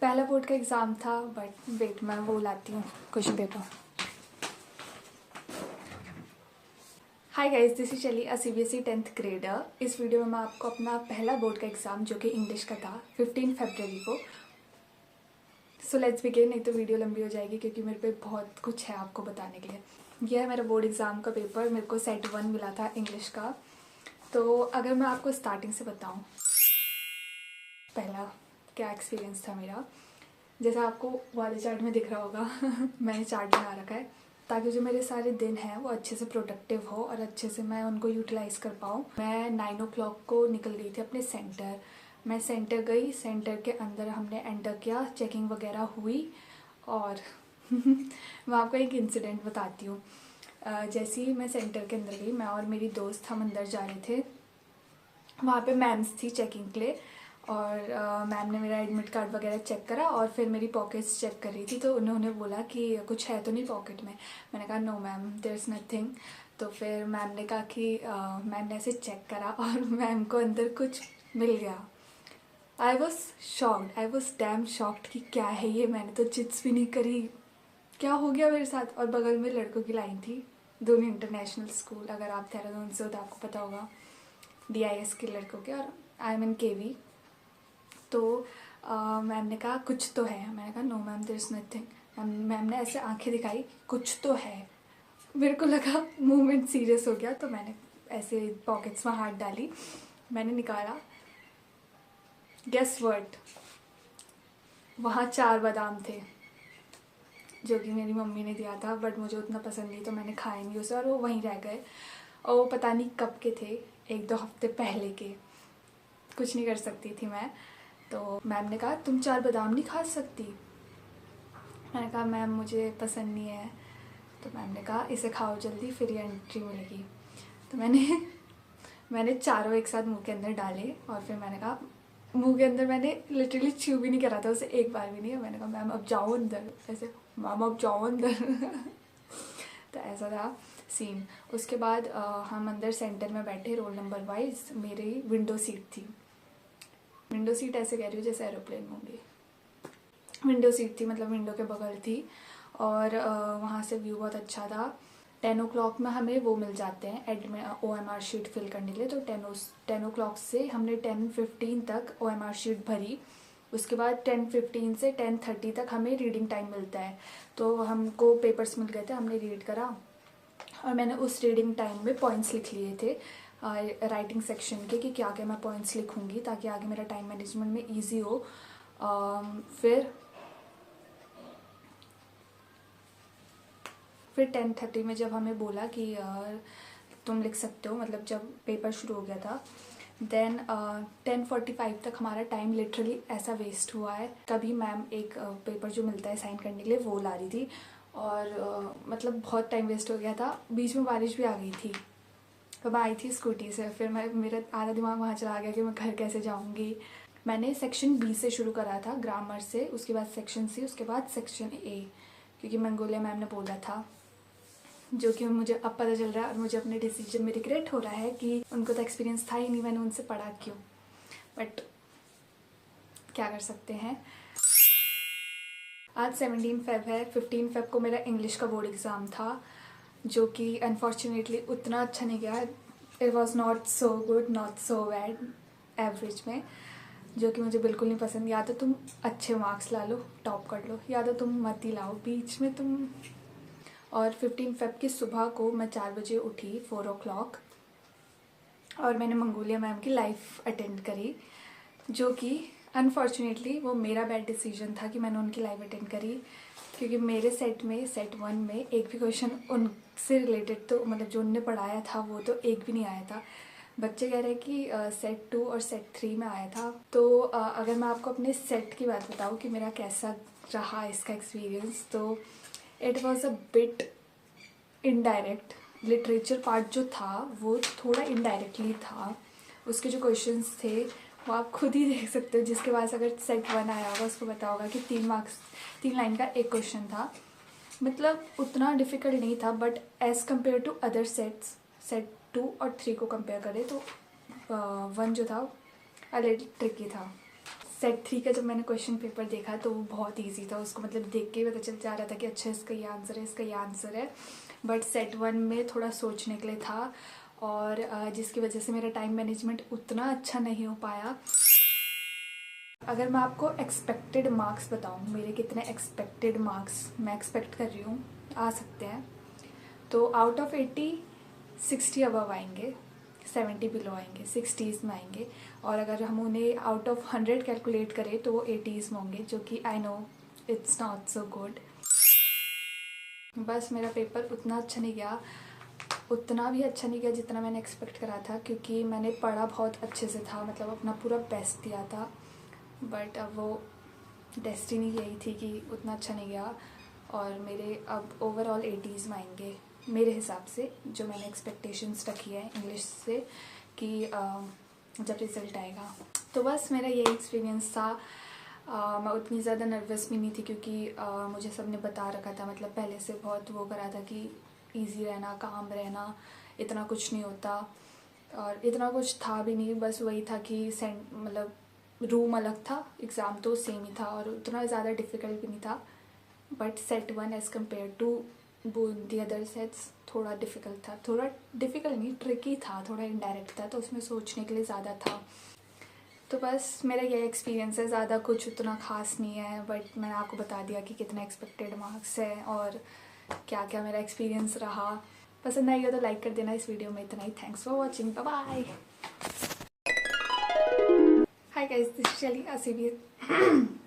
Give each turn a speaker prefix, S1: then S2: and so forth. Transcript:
S1: पहला बोर्ड का एग्ज़ाम था, बट वेट मैं वो लाती हूँ question paper. Hi guys, this is चली अ CBSE 10th ग्रेडर। इस वीडियो में मैं आपको अपना पहला बोर्ड का एग्ज़ाम जो कि इंग्लिश का था 15 फरवरी को। So let's begin. नहीं तो वीडियो लंबी हो जाएगी क्योंकि मेरे पे बहुत कुछ है आपको बताने के लिए। यह है मेरा बोर्ड एग्ज़ाम का पेपर। मेरे को सेट 1 मिला था इंग्लिश का। तो अगर मैं आपको स्टार्टिंग से बताऊँ पहला क्या एक्सपीरियंस था मेरा, जैसा आपको वाले चार्ट में दिख रहा होगा मैंने चार्ट बना रखा है ताकि जो मेरे सारे दिन हैं वो अच्छे से प्रोडक्टिव हो और अच्छे से मैं उनको यूटिलाइज़ कर पाऊँ। मैं 9 o'clock को निकल गई थी अपने सेंटर। मैं सेंटर गई, सेंटर के अंदर हमने एंटर किया, चेकिंग वगैरह हुई और मैं आपको एक इंसिडेंट बताती हूँ। जैसे ही मैं सेंटर के अंदर गई, मैं और मेरी दोस्त हम अंदर जा रहे थे। वहाँ पे मैम्स थी चेकिंग के लिए और मैम ने मेरा एडमिट कार्ड वगैरह चेक करा और फिर मेरी पॉकेट्स चेक कर रही थी। तो उन्होंने बोला कि कुछ है तो नहीं पॉकेट में। मैंने कहा no ma'am, there is nothing. तो फिर मैम ने कहा कि मैम ने ऐसे चेक करा और मैम को अंदर कुछ मिल गया। I was shocked, I was damn shocked कि क्या है ये, मैंने तो चिट्स भी नहीं करी, क्या हो गया मेरे साथ। और बगल में लड़कों की लाइन थी, दोनों इंटरनेशनल स्कूल, अगर आप देहरादून से हो तो आपको पता होगा, DIS के लड़कों के, और आई एम इन KV। तो मैम ने कहा कुछ तो है। मैंने कहा no ma'am, there is nothing. Ma'am ने ऐसे आंखें दिखाई, कुछ तो है। मेरे को लगा मूवमेंट सीरियस हो गया, तो मैंने ऐसे पॉकेट्स में हाथ डाली, मैंने निकाला, गेस व्हाट, वहाँ 4 बादाम थे जो कि मेरी मम्मी ने दिया था, बट मुझे उतना पसंद नहीं तो मैंने खाए नहीं उसे, और वो वहीं रह गए। और वो पता नहीं कब के थे, 1-2 हफ्ते पहले के। कुछ नहीं कर सकती थी मैं। तो मैम ने कहा तुम 4 बादाम नहीं खा सकती। मैंने कहा मैम मुझे पसंद नहीं है। तो मैम ने कहा इसे खाओ जल्दी, फिर ये एंट्री मिलेगी। तो मैंने चारों एक साथ मुंह के अंदर डाले और फिर मैंने कहा, मुंह के अंदर मैंने लिटरली च्यू भी नहीं करा था उसे, एक बार भी नहीं। मैंने कहा मैम अब जाओ अंदर, ऐसे मैम अब जाओ अंदर तो ऐसा था सीन। उसके बाद हम अंदर सेंटर में बैठे, रोल नंबर वाइज। मेरी विंडो सीट थी। विंडो सीट ऐसे कह रही हूँ जैसे एरोप्लेन में होंगी। विंडो सीट थी, मतलब विंडो के बगल थी और वहाँ से व्यू बहुत अच्छा था। 10 o'clock में हमें वो मिल जाते हैं OMR शीट फिल करने के लिए। तो 10 o'clock से हमने 10:15 तक OMR शीट भरी। उसके बाद 10:15 से 10:30 तक हमें रीडिंग टाइम मिलता है। तो हमको पेपर्स मिल गए थे, हमने रीड करा और मैंने उस रीडिंग टाइम में पॉइंट्स लिख लिए थे राइटिंग सेक्शन के, कि क्या क्या मैं पॉइंट्स लिखूंगी ताकि आगे मेरा टाइम मैनेजमेंट में ईजी हो। फिर 10:30 में जब हमें बोला कि तुम लिख सकते हो, मतलब जब पेपर शुरू हो गया था, देन 10:45 तक हमारा टाइम लिटरली ऐसा वेस्ट हुआ है। कभी मैम एक पेपर जो मिलता है साइन करने के लिए वो ला रही थी और मतलब बहुत टाइम वेस्ट हो गया था। बीच में बारिश भी आ गई थी। तो मैं आई थी स्कूटी से, फिर मेरा आधा दिमाग वहाँ चला गया कि मैं घर कैसे जाऊँगी। मैंने सेक्शन B से शुरू करा था, ग्रामर से, उसके बाद सेक्शन C, उसके बाद सेक्शन A, क्योंकि मंगोलिया मैम ने बोला था, जो कि मुझे अब पता चल रहा है और मुझे अपने डिसीजन में रिग्रेट हो रहा है कि उनको तो एक्सपीरियंस था ही नहीं, मैंने उनसे पढ़ा क्यों। बट क्या कर सकते हैं। आज 17 फेब है। 15 फेब को मेरा इंग्लिश का बोर्ड एग्ज़ाम था, जो कि अनफॉर्चुनेटली उतना अच्छा नहीं गया। It was not so good, not so bad, average में, जो कि मुझे बिल्कुल नहीं पसंद। या तो तुम अच्छे मार्क्स ला लो, टॉप कर लो, या तो तुम मत ही लाओ, बीच में तुम। और 15 फेब की सुबह को मैं 4 बजे उठी, 4 o'clock, और मैंने मंगोलिया मैम की लाइव अटेंड करी, जो कि अनफॉर्चुनेटली वो मेरा बैड डिसीजन था कि मैंने उनकी लाइव अटेंड करी, क्योंकि मेरे सेट 1 में एक भी क्वेश्चन उनसे रिलेटेड, तो मतलब जो उनने पढ़ाया था वो तो एक भी नहीं आया था। बच्चे कह रहे हैं कि सेट 2 और सेट 3 में आया था। तो अगर मैं आपको अपने सेट की बात बताऊँ कि मेरा कैसा रहा इसका एक्सपीरियंस, तो it was a bit indirect. Literature part जो था वो थोड़ा इनडायरेक्टली था। उसके जो क्वेश्चंस थे वो आप खुद ही देख सकते हो। जिसके पास अगर सेट 1 आया होगा उसको पता होगा कि 3 लाइन का एक क्वेश्चन था। मतलब उतना डिफ़िकल्ट नहीं था, but as compare to other sets, set 2 और 3 को कंपेयर करें तो 1 जो था अ लिटिल ट्रिकी था। सेट 3 का जब मैंने क्वेश्चन पेपर देखा तो वो बहुत इजी था, उसको मतलब देख के ही पता चल जा रहा था कि अच्छा इसका ये आंसर है, इसका ये आंसर है। बट सेट 1 में थोड़ा सोचने के लिए था, और जिसकी वजह से मेरा टाइम मैनेजमेंट उतना अच्छा नहीं हो पाया। अगर मैं आपको एक्सपेक्टेड मार्क्स बताऊं, मेरे कितने एक्सपेक्टेड मार्क्स मैं एक्सपेक्ट कर रही हूँ आ सकते हैं, तो आउट ऑफ 80 60 अबव आएंगे, 70 बिलो आएंगे, 60s में आएंगे। और अगर हम उन्हें आउट ऑफ 100 कैलकुलेट करें तो वो 80s में होंगे, जो कि I know it's not so good. बस मेरा पेपर उतना अच्छा नहीं गया, उतना भी अच्छा नहीं गया जितना मैंने एक्सपेक्ट करा था, क्योंकि मैंने पढ़ा बहुत अच्छे से था, मतलब अपना पूरा बेस्ट दिया था। बट अब वो डेस्टिनी यही थी कि उतना अच्छा नहीं गया, और मेरे अब ओवरऑल 80s में आएंगे मेरे हिसाब से, जो मैंने एक्सपेक्टेशंस रखी है इंग्लिश से कि जब रिज़ल्ट आएगा। तो बस मेरा यही एक्सपीरियंस था। मैं उतनी ज़्यादा नर्वस भी नहीं थी, क्योंकि मुझे सबने बता रखा था, मतलब पहले से बहुत वो करा था कि इजी रहना, काम रहना, इतना कुछ नहीं होता। और इतना कुछ था भी नहीं, बस वही था कि मतलब रूम अलग था, एग्ज़ाम तो सेम ही था, और उतना ज़्यादा डिफ़िकल्ट भी नहीं था। But set 1 as compare to the other sets थोड़ा डिफ़िकल्ट था, थोड़ा डिफ़िकल्ट नहीं, ट्रिकी था, थोड़ा इनडायरेक्ट था, तो उसमें सोचने के लिए ज़्यादा था। तो बस मेरा यह एक्सपीरियंस है, ज़्यादा कुछ उतना ख़ास नहीं है, बट मैंने आपको बता दिया कि कितना एक्सपेक्टेड मार्क्स है और क्या क्या मेरा एक्सपीरियंस रहा। पसंद आई हो तो लाइक कर देना इस वीडियो में। इतना ही, thanks for watching, bye bye. Hi guys, this is Shaily Asif.